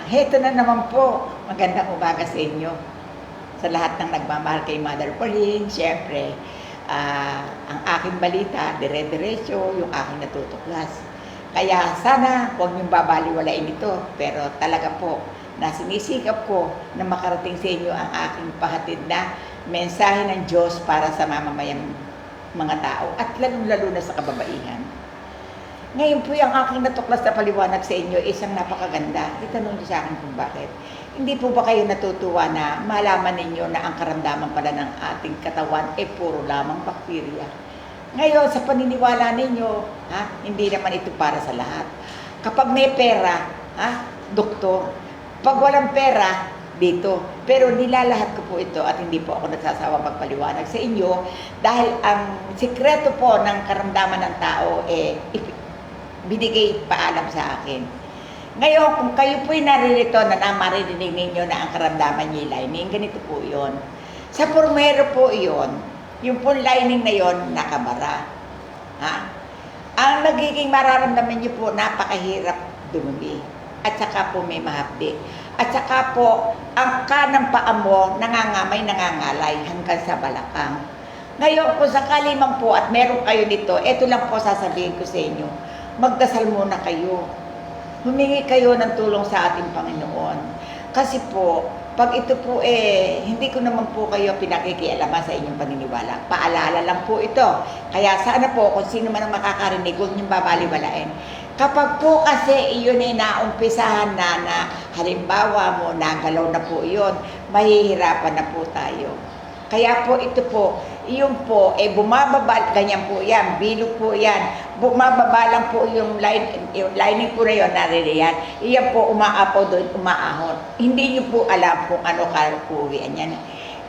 Heto na naman po. Magandang umaga sa inyo. Sa lahat ng nagmamahal kay Mother Pauline, siyempre, ang aking balita, dire-diretso, yung aking natutuklas. Kaya sana huwag niyong babaliwalain ito. Pero talaga po, na sinisikap ko na makarating sa inyo ang aking pahatid na mensahe ng Diyos para sa mamamayang mga tao at lalong-lalo na sa kababaihan. Ngayon po yung aking natuklas na paliwanag sa inyo isang napakaganda. Itanong niyo sa akin kung bakit. Hindi po ba kayo natutuwa na malaman ninyo na ang karamdaman pala ng ating katawan ay puro lamang bakterya? Ngayon, sa paniniwala ninyo, hindi naman ito para sa lahat. Kapag may pera, doktor. Pag walang pera, dito. Pero nilalahat ko po ito at hindi po ako nagsasawa magpaliwanag sa inyo dahil ang sikreto po ng karamdaman ng tao binigay paalam sa akin. Ngayon, kung kayo po'y naririto na maririnig ninyo na ang karamdaman niyo lining, ganito po yun. Sa pormero po yun, yung po lining na yun, nakabara. Ang nagiging mararamdaman niyo po, napakahirap dumumi. At saka po may mahapdi. At saka po, ang kanang paa mo, nangangalay hanggang sa balakang. Ngayon, kung sakali man po at meron kayo nito, ito lang po sasabihin ko sa inyo, magdasal muna kayo. Humingi kayo ng tulong sa ating Panginoon. Kasi po, pag ito po hindi ko naman po kayo pinakikialaman sa inyong paniniwala. Paalala lang po ito. Kaya sana po, kung sino man ang makakarinig, huwag niyong babaliwalain. Kapag po kasi iyon ay naumpisahan na halimbawa mo, nagalaw na po iyon, mahihirapan na po tayo. Kaya po ito po, iyon po, bumababa, ganyan po yan, bilog po yan, bumababa lang po yung lining po na yun, naririyan, iyan po umaapaw doon, umaahon. Hindi nyo po alam kung ano kalukuwian yan.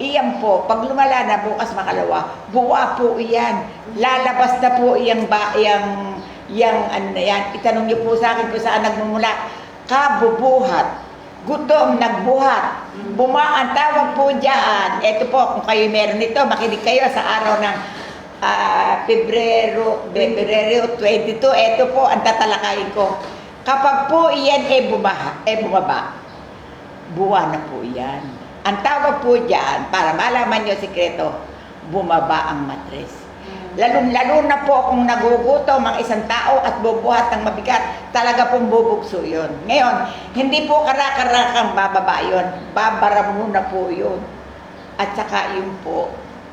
Iyan po, pag lumala na bukas makalawa, buwa po iyan, lalabas na po iyang ano na yan. Itanong nyo po sa akin kung saan nagmumula, kabubuhat. Gutom, nagbuhat. Ang tawag po dyan. Ito po, kung kayo meron nito, makinig kayo sa araw ng Pebrero 22. Ito po, ang tatalakayin ko. Kapag po iyan bumaba, buwa na po iyan. Ang tawag po dyan, para malaman nyo sikreto, bumaba ang matres. Lalo na po kung nagugutom ang isang tao at bubuhat ng mabigat, talaga pong bubugso yun. Ngayon, hindi po karakarakang bababa yun, babara muna po yun. At saka yun po,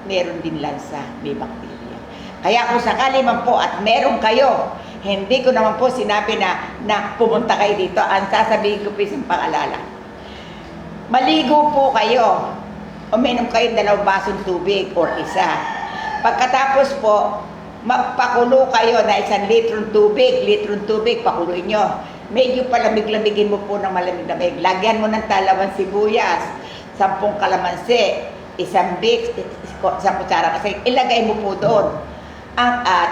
meron din lansa, may bakterya. Kaya kung sakali man po at meron kayo, hindi ko naman po sinabi na pumunta kayo dito, ang sasabihin ko po isang paalala. Maligo po kayo, uminom kayo 2 basong tubig or isa. Pagkatapos po, magpakulo kayo na 1 litrong tubig, pakuluin nyo. Medyo palamig-lamigin mo po ng malamig-lamig. Lagyan mo ng talawang sibuyas, 10 kalamansi, 1 big, 1 kutsara kasi ilagay mo po doon.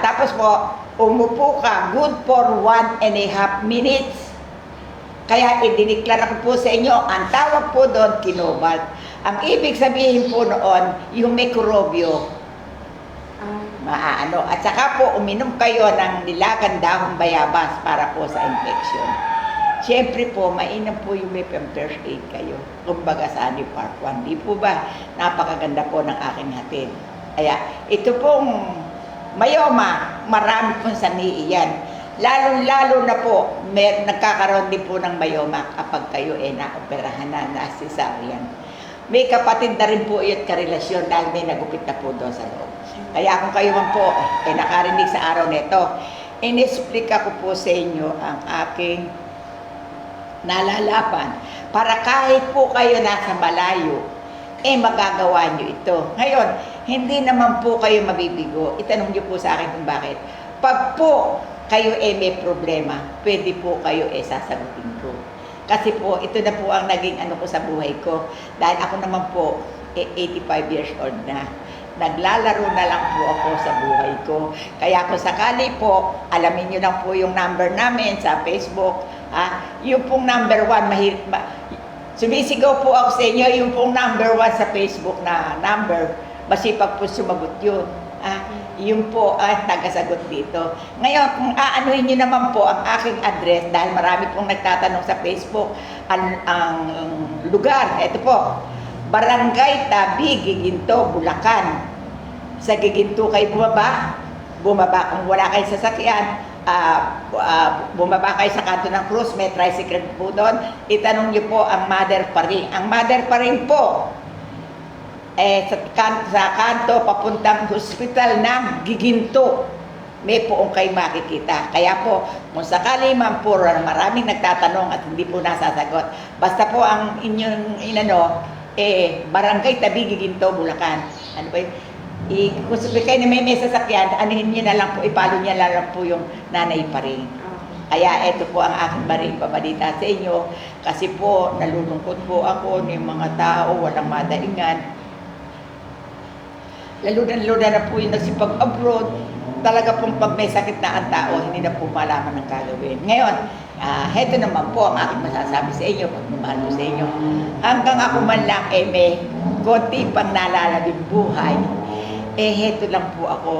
Tapos po, umupo ka, good for 1.5 minutes. Kaya idineklara ko po sa inyo, ang tawag po doon, kinobalt. Ang ibig sabihin po noon, yung mikrobyo, at saka po uminom kayo ng nilagang dahong bayabas para po sa infection. Siyempre po, mainam po yung may first aid kayo. Kumbaga sa part 1. Di po ba? Napakaganda po ng aking hatid. Kaya ito pong mayoma, marami pong sanhi yan. Lalo na po, nagkakaroon din po ng mayoma kapag kayo naoperahan na cesarean. May kapatid na rin po yun karelasyon dahil may nagupit na po doon sa loob. Kaya kung kayo man po nakarinig sa araw nito, in-explica ko po sa inyo ang aking nalalapan para kahit po kayo nasa malayo, magagawa nyo ito. Ngayon, hindi naman po kayo mabibigo. Itanong nyo po sa akin kung bakit. Pag po kayo may problema, pwede po kayo sasagutin ko. Kasi po, ito na po ang naging ko sa buhay ko. Dahil ako naman po, 85 years old na. Naglalaro na lang po ako sa buhay ko. Kaya kung sakali po, alamin nyo lang po yung number namin sa Facebook. Yung pong number 1, sumisigaw po ako sa inyo, yung pong number 1 sa Facebook na number, masipag po sumagot yun. Yun po ang tagasagot dito. Ngayon, kung aanuhin nyo naman po ang aking address, dahil marami pong nagtatanong sa Facebook, ang lugar, ito po, Barangay Tabi, Giginto, Bulacan. Sa Giginto kayo bumaba kung wala kayong sasakyan, bumaba kayo sa kanto ng Cruz, may tricycle po doon, itanong nyo po ang Mother Paring. Ang Mother Paring po, sa kanto papuntang hospital ng Giginto, may poong kayo makikita. Kaya po, kung sakali man po maraming nagtatanong at hindi po nasasagot, basta po ang inyong Barangay Tabi, Giginto, Bulacan. Ano ba yun? Kung sabi kayo na may sasakyan, anuhin nyo na lang po, ipalo nyo na lang po yung Nanay Paring. Kaya ito po ang aking maring pabalita sa inyo. Kasi po, nalulungkot po ako ng mga tao, walang madaingan. Lalo na po yung nagsipag-abroad, talaga pong pag may sakit na ang tao, hindi na po malaman ng gagawin. Ngayon, heto naman po ang aking masasabi sa inyo, pagmamahal ko sa inyo. Hanggang ako man lang may konti pang nalalabing buhay, heto lang po ako.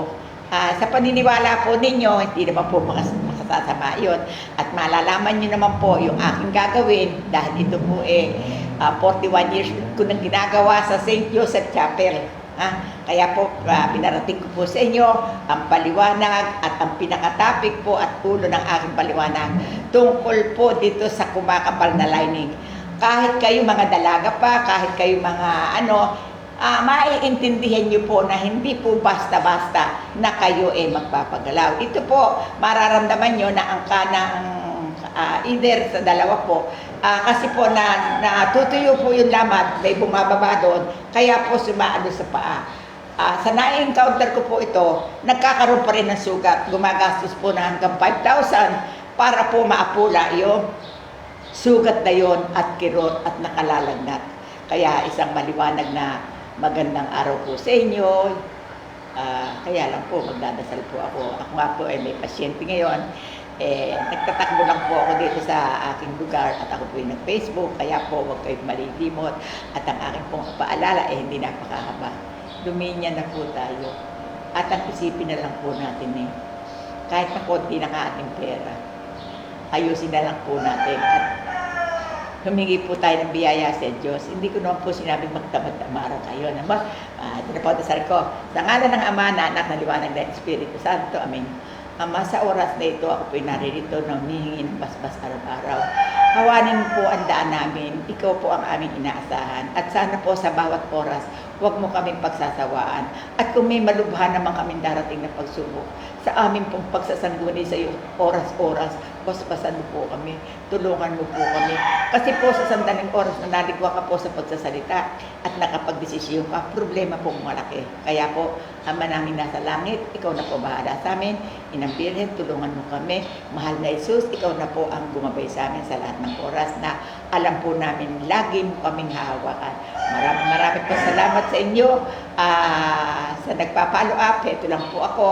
Sa paniniwala po ninyo, hindi naman po makasasama yun. At malalaman nyo naman po yung aking gagawin, dahil ito po 41 years ko nang ginagawa sa St. Joseph Chapel. Kaya po, pinarating ko po sa inyo ang paliwanag at ang pinaka-topic po at ulo ng aking paliwanag tungkol po dito sa kumakapal na lining. Kahit kayo mga dalaga pa, kahit kayo mga maiintindihan nyo po na hindi po basta-basta na kayo magpapagalaw. Ito po, mararamdaman nyo na ang kanang either sa dalawa po, kasi po natutuyo po yung lamad, may bumababa doon, kaya po sumaano sa paa. Sa na-encounter ko po ito, nagkakaroon pa rin ng sugat, gumagastos po na hanggang 5,000 para po maapula yung sugat na yon at kirot at nakalalagnat. Kaya isang maliwanag na magandang araw po sa inyo. Kaya lang po, magdadasal po ako. Ako nga po may pasyente ngayon. Nagtatakbo lang po ako dito sa aking lugar at ako po yung nag-Facebook, kaya po huwag kayong malilimot at ang aking pong paalala hindi napakahaba. Luminya na po tayo at ang isipin na lang po natin kahit na konti na ating pera, ayusin na lang po natin at humingi po tayo ng biyaya sa Diyos. Hindi ko naman po sinabing magtamad-tamaran kayo. Ito na po dasal ko. Sa ngalan ng Ama, na Anak, na Liwanag ng Espiritu Santo. Amen. Ama, sa oras na ito, ako po'y naririto na humihingi ng basbas araw-araw. Hawanin po ang daan namin. Ikaw po ang aming inaasahan. At sana po sa bawat oras, huwag mo kaming pagsasawaan. At kung may malubhan naman kaming darating na pagsubok, sa amin pong pagsasangguni sa iyo, oras-oras, basbasan mo po kami, tulungan mo po kami. Kasi po sa sandaling oras na naligwa ka po sa pagsasalita at nakapagdesisyon ka, problema po malaki. Kaya po, Ama namin nasa langit, ikaw na po bahala sa amin. Inang Birhen, tulungan mo kami. Mahal na Jesus, ikaw na po ang gumabay sa amin sa lahat ng oras na alam po namin lagi mo kaming hahawakan. Maraming po salamat sa inyo. Sa nagpa-follow up, ito lang po ako.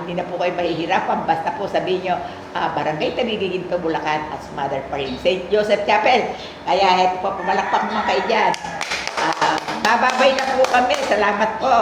Hindi na po kayo mahihirapan. Basta po sabihin nyo, Barangay Tabi, Giginto, Bulacan, at Mother Paring, St. Joseph Chapel. Kaya ito po, pumalakpak naman kayo dyan. Mababay na po kami. Salamat po.